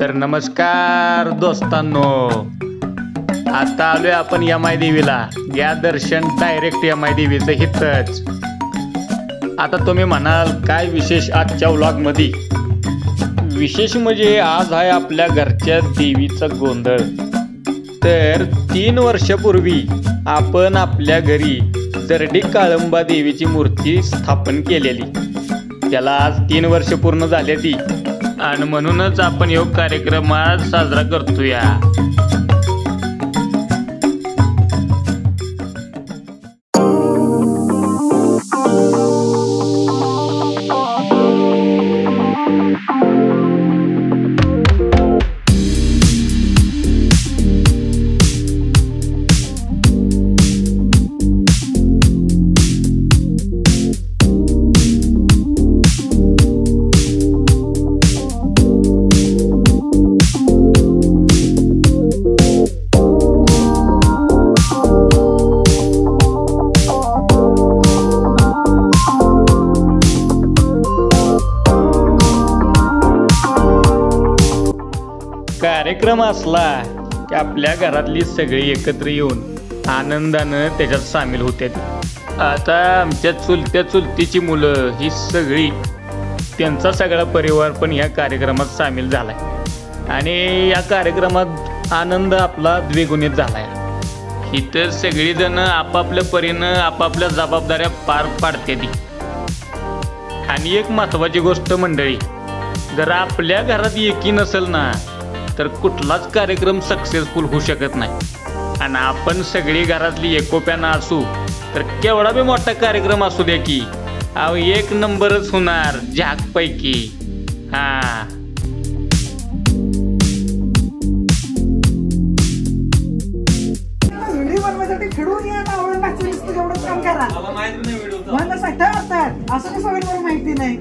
तर नमस्कार दोस्तांनो, आता आलोय आपण यमाई देवीला. या दर्शन डायरेक्ट यमाई देवीचं हितच. आता तुम्ही म्हणाल काय विशेष आजच्या व्लॉग मध्ये? विशेष म्हणजे आज आहे आपल्या घरच्या देवीचा गोंधळ. तर 3 वर्षापूर्वी आपण आपल्या घरी जरडी काळंबा देवीची मूर्ती स्थापन केलेली. त्याला आज 3 वर्ष पूर्ण झाली ती, आणि म्हणूनच आपण योग कार्यक्रम आज साजरा करतोया. कार्यक्रम असला की आपल्या घरातली सगळी एकत्र येऊन आनंदानं त्याच्यात सामील होते. आता आमच्या चुलतीची मुलं ही सगळी, त्यांचा सगळा परिवार पण ह्या कार्यक्रमात सामील झालाय आणि या कार्यक्रमात आनंद आपला द्विगुणित झालाय. इथं सगळीजण आपापल्या परीनं आपापल्या जबाबदाऱ्या पार पाडते ती. आणि एक महत्त्वाची गोष्ट मंडळी, जर आपल्या घरात एकी नसेल ना तर कुठलाच कार्यक्रम सक्सेसफुल होऊ शकत नाही. आणि आपण सगळी घरातली एकोप्यानं असू तर केवढा बी मोठा कार्यक्रम असू द्या की अहो 1 नंबरच होणार जहागपैकी. व्हिडिओ बनवायसाठी खेळून या ना, आवड लागते एवढं काम करा. मला सगळं असं कसं वगैरे माहिती नाही.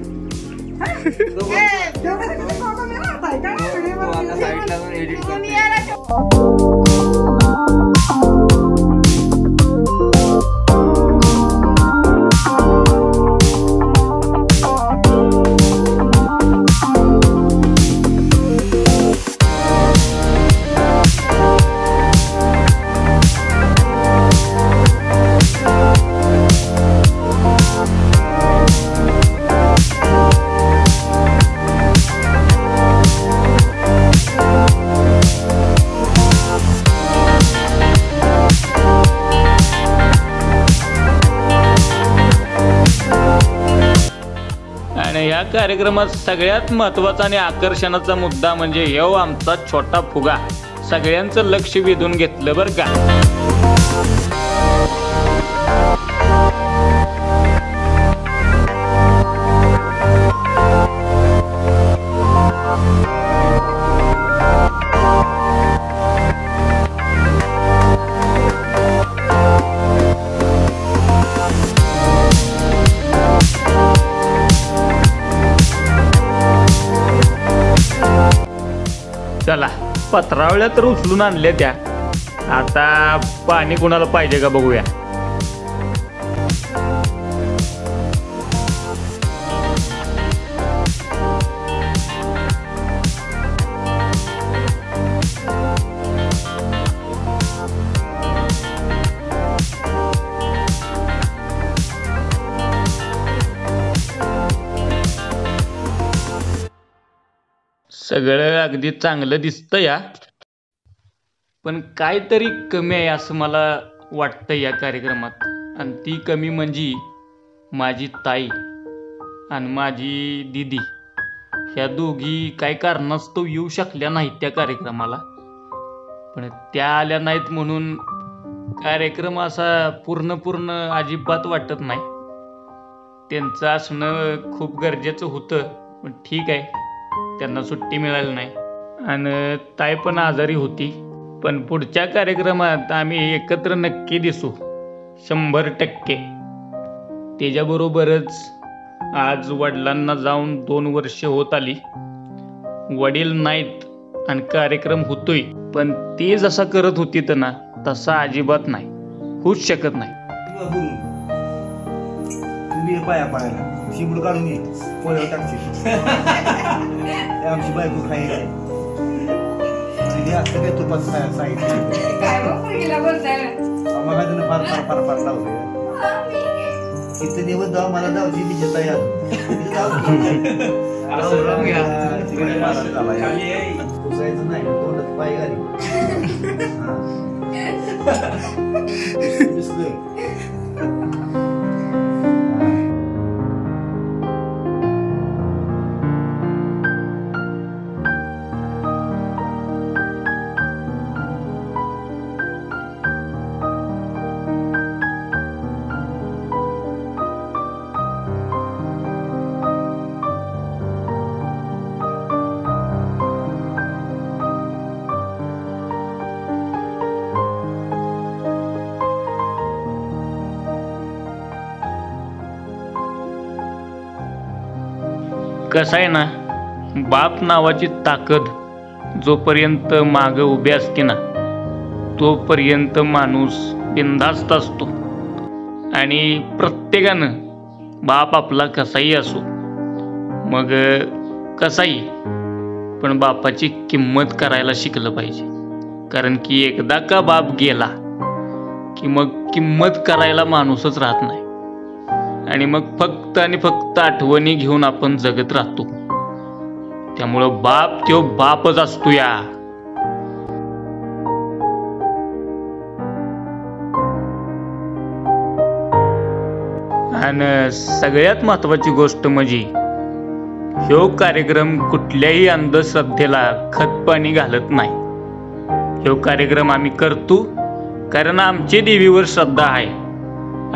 या कार्यक्रमात सगळ्यात महत्त्वाचा आणि आकर्षणाचा मुद्दा म्हणजे यो आमचा छोटा फुगा सगळ्यांचं लक्ष वेधून घेतलं बरं का. चला, पत्रावळ्या तर उचलून आणल्या त्या. आता पाणी कुणाला पाहिजे का बघूया. सगळं अगदी चांगलं दिसतं या, पण काहीतरी कमी आहे असं मला वाटतं या कार्यक्रमात. आणि ती कमी म्हणजे माझी ताई आणि माझी दीदी ह्या दोघी काही कारणास्तव येऊ शकल्या नाहीत त्या कार्यक्रमाला. पण त्या आल्या नाहीत म्हणून कार्यक्रम असा पूर्ण अजिबात वाटत नाही. त्यांचं असणं खूप गरजेचं होतं, पण ठीक आहे, त्यांना सुट्टी मिळाली नाही. आणि ताई पण आजारी होती. पण पुढच्या कार्यक्रमात आम्ही एकत्र नक्की दिसू 100%. त्याच्याबरोबरच आज वडिलांना जाऊन 2 वर्ष होत आली. वडील नाहीत आणि कार्यक्रम होतोय, पण ते जसा करत होती ना तसा अजिबात नाही, होऊच शकत नाही. पाया पडायला शिबूड काढून ये पोळ्यावर टाकशील. आमची बायको खायला हे असं काय तुपात सांगितलं काय बघ गेला बोलताय आम्हाला त्यानं फार फार फार फार लावलं किती दिवस जाऊ मला जाऊची बी घेता यार पुसायचं नाही तोंडात पाय घाली दिसलं कसं आहे ना, बाप नावाची ताकद जोपर्यंत माग उभी असते ना तोपर्यंत माणूस बिनधास्त असतो. आणि प्रत्येकानं बाप आपला कसाही असो, मग कसाही, पण बापाची किंमत करायला शिकलं पाहिजे. कारण की एकदा का बाप गेला की मग किंमत करायला माणूसच राहत नाही. आणि मग फक्त आणि फक्त आठवणी घेऊन आपण जगत राहतो. त्यामुळं बाप तो बापच असतो या. आणि सगळ्यात महत्वाची गोष्ट म्हणजे ह्यो कार्यक्रम कुठल्याही अंधश्रद्धेला खतपाणी घालत नाही. ह्यो कार्यक्रम आम्ही करतो कारण आमची देवीवर श्रद्धा आहे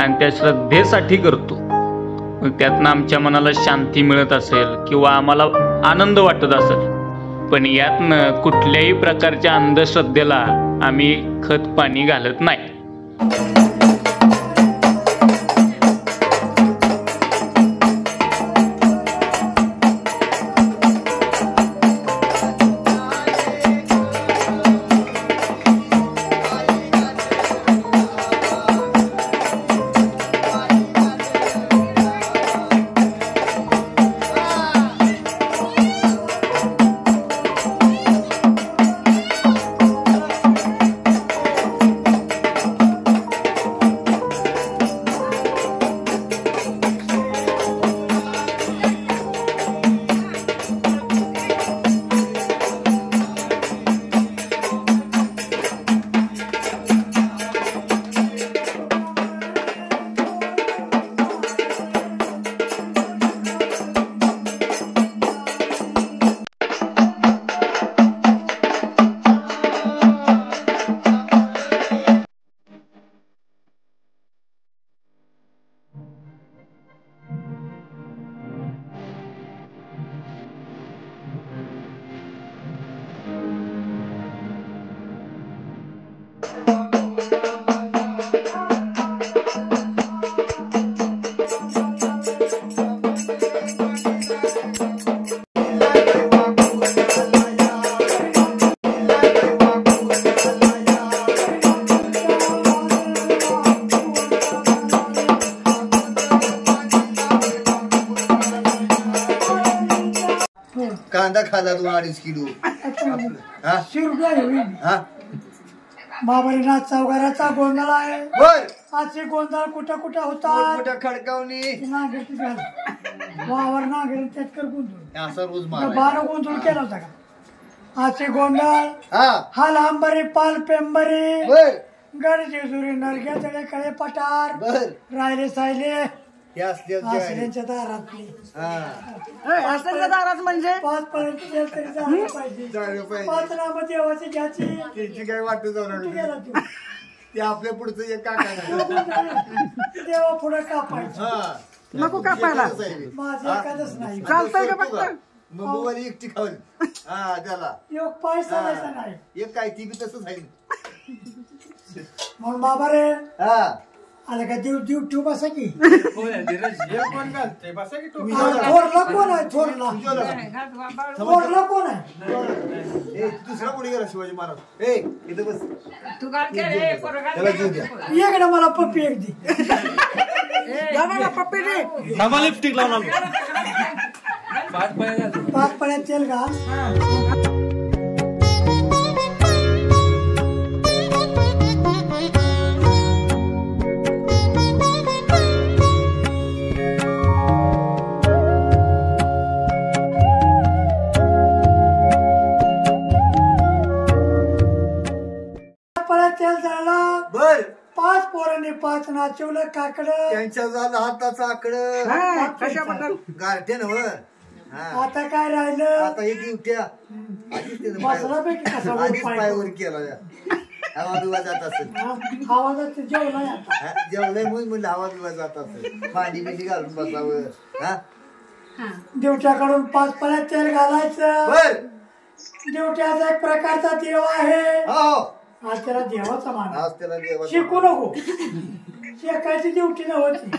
आणि त्या श्रद्धेसाठी करतो. मग त्यातनं आमच्या मनाला शांती मिळत असेल किंवा आम्हाला आनंद वाटत असेल, पण यातनं कुठल्याही प्रकारच्या अंधश्रद्धेला आम्ही खत पाणी घालत नाही. कांदा खाला 2-2.5 किलो. बाबारी नाथ चौघाराचा गोंधळ आहे. बर आजचे गोंधळ कुठं कुठं होता, कुठं खडकावणी वावर नागर त्यात गोंधळ असा रोज मारा 12 गोंधळ केला होता का? आजचे गोंधळ हाल आंबरी पाल पेंबरी बर गड जेजुरी नरग्या तळे कळे पठार बर राहिले सायले असल्याच्या दारातली असल्याच्या दारात म्हणजे 5 पर्यंत तरी झालं पाहिजे. 5 नाम देवाची घ्यायची त्याची काय वाटत जाऊ ते आपल्या पुढचं एक काका देवा पुढे कापायचं नको कापायला माझं एखादच नाही. चालतंय का फक्त मुंबईवाली एकटी खाऊन त्याला एक पाय चालायचा नाही. एक काय ती बी तसंच आहे म्हणून बाबा रे आला का देव देव ठेव बसा की. थोरला कोण आहे? थोरला कोण आहे? दुसरा कोणी गेला शिवाजी महाराज. इथं बस एक ना मला पप्पी एक दी पप्पी दे. लिपस्टिक लावून 5 पळ्यात तेल घाल. पाच पोरांनी पाच नाचवलं काकडं. त्यांच्या झालं हाताचं आकडं कशाबद्दल गारठे नव. आता काय राहिलं? आता हे दिवट्या मसालापैकी कसा आधीच पायवर केला हवा बिवा जात असेल. आवाजात जेवलाय आता. जेवलंय म्हणून म्हणलं हवा बिवा जात असेल. भांडी बिंडी घालून बसावं. दिवट्याकडून 5 पळ्यात तेल घालायचं. बर दिवट्याचा एक प्रकारचा देव आहे. हो आज त्याला देवाचा मान. आज त्याला देवाचं शिकू नको. शेकायची ड्युटी नव्हती.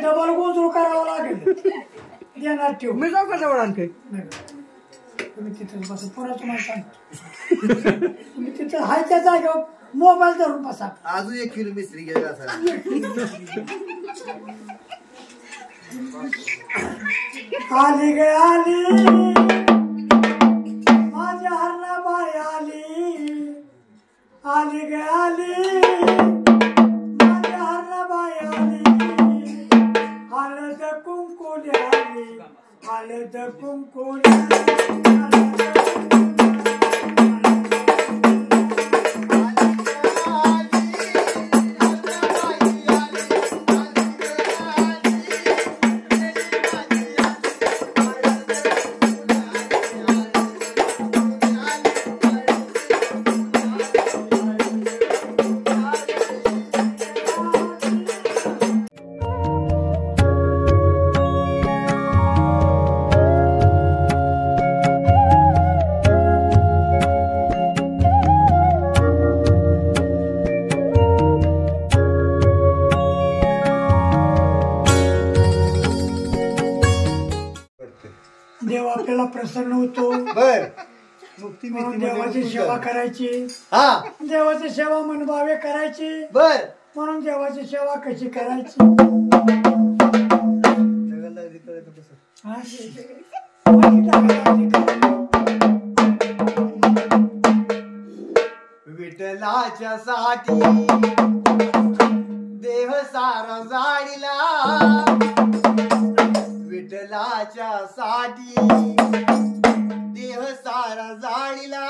डबल गोंधळ करावं लागेल. देणार ठेव. मी जाऊ का जवळ आणखी तुम्ही तिथं बसा. पुन्हा तुम्हाला सांगतो तुम्ही तिथं हाय त्या जागेवर मोबाईल धरून बसा. अजून 1 किलो मिस्त्री गेला असा. आली गे आली माझ्या हरणाबाई आली. आली गे आली माझ्या हरणाबाई आली. हळद कुंकुली आली. हळद कुंकुली देव आपल्याला प्रसन्न होतो. बर म्हणून देवाची सेवा करायची. हा देवाची सेवा मनभावे करायची. बर म्हणून देवाची सेवा कशी करायची? हा? विठ्ठलाच्या साठी देह सारा जाळीला. विठ्ठलाच्या साठी देह सारा जाळीला.